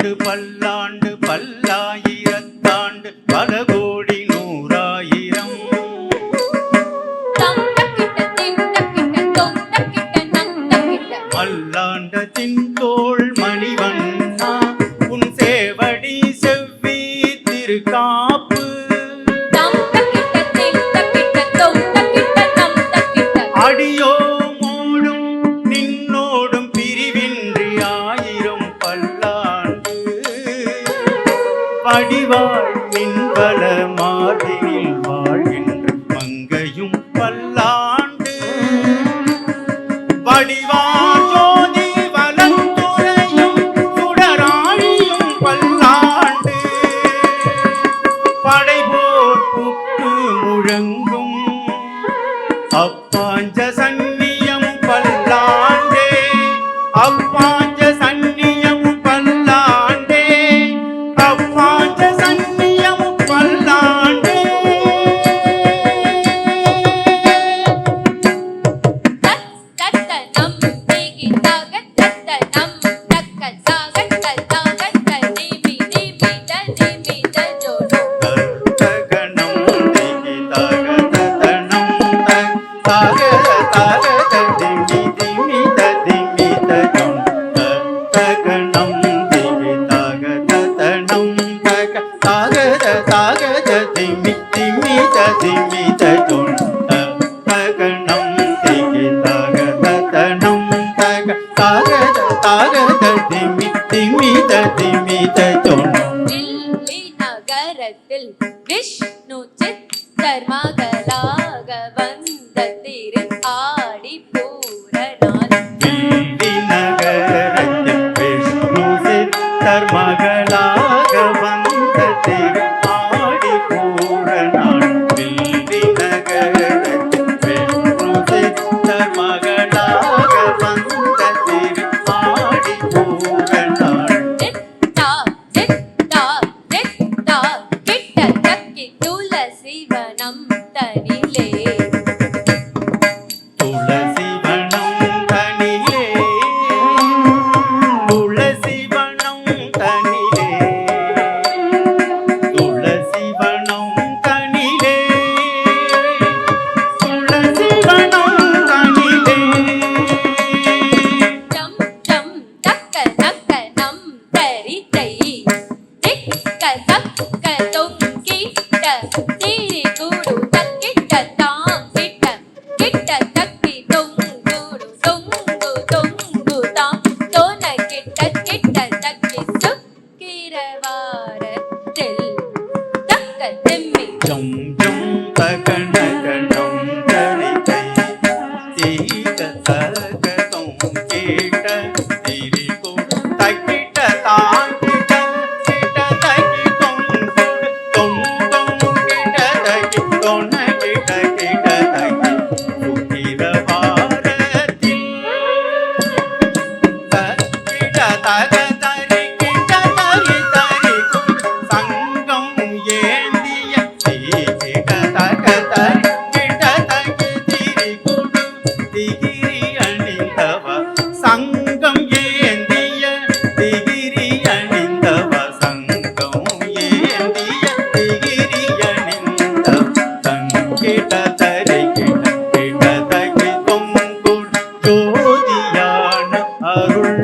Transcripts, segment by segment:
பல்லாண்டு பல்லாண்டு பல்லாயிரத்தாண்டு பல கோடி நூறாயிரம் மல்லாண்டத்தின் தோள் மணிவண்ணா உன் சேவடி செவ்வி திருக்காப்பு அடியோ மோடும் நின்னோடும் பிரிவின்றி ஆயிரம் பல்லாண்டு படிவாய் நின்பல மாதினில் வாழ்கின்ற மங்கையும் பல்லாண்டு படிவார் ஜோதி வலந்துரையும் சுடராழியும் பல்லாண்டு படைபோர் புக்கு முழங்கும் அப்பாஞ்ச சன்னியம் பல்லாண்டே அப்பாஞ்ச சன்னியம் பல்லாண்டே அப்பாஞ்ச சன்னியம் பல்லாண்டே நகரத்தில் விஷ்ணு சித்தர் மகளாக வந்த திரு ஆடி பூரணால் நகரத்தில் விஷ்ணு சித்தர் மகளாக வந்த திரு ஆடி பூரணால் தில்லி நகரத்தில் விஷ்ணு சித்தர் மகளாக வந்த திரு ஆடி பூரணால் துளசிவனம் தனிலே துளசிவனம் தனிலே துளசிவனம் தனிலே துளசிவனம் தனிலே துளசிவனம் தனிலே ஜம் ஜம் தக்க தக்க நம் தரிதை திக்க தக்க தொங்கிட்ட தீரி கூடு தக்கிட்ட தாங்கிட்ட கிட்ட தக்கி தொங்குடு தொங்கு தொங்கு தாம் தோன கிட்ட கிட்ட தக்கி சுக்கிரவாரத்தில் தக்க திம்மி ஜம் ஜம் தகனகனம் தரிதை தீக தகதம் கேட்ட திரி கூடு தக்கிட்ட தாங்கிட்ட கிட்ட தக்கி தொங்குடு தொம் தொம் கிட்ட தக்கி தொன்ன கிட்ட கிட்ட தக்கி சுக்கிரவாரத்தில் தக்கிட்ட தக தரி கிட்ட தரி தரி கூடு சங்கம் ஏந்திய கிட்ட தக தரி கிட்ட தக்கி திரி கூடு திகிரி அணிந்தவ சங்கம் ஏந்திய திகிரி அணிந்தவ சங்கம் ஏந்திய திகிரி அணிந்தவ தங்கிட்ட தரி கிட்ட கிட்ட தக்கி தொங்குடு ஜோதியான அருள்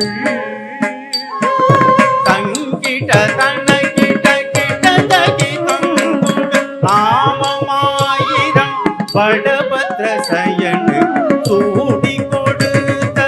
தங்கிட்ட தனக்கிட்ட கிட்ட தக்கி தொங்குடு ஆமமாயிரம் படபத்ர சயனு சூடி கொடுத்த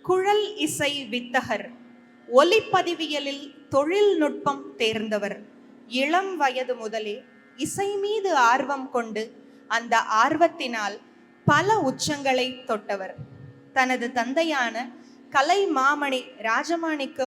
குழல் இசை வித்தகர், ஒலிப்பதிவியலில் தொழில்நுட்பம் தேர்ந்தவர். இளம் வயது முதலே இசை மீது ஆர்வம் கொண்டு அந்த ஆர்வத்தினால் பல உச்சங்களை தொட்டவர். தனது தந்தையான கலை மாமணி ராஜமாணிக்க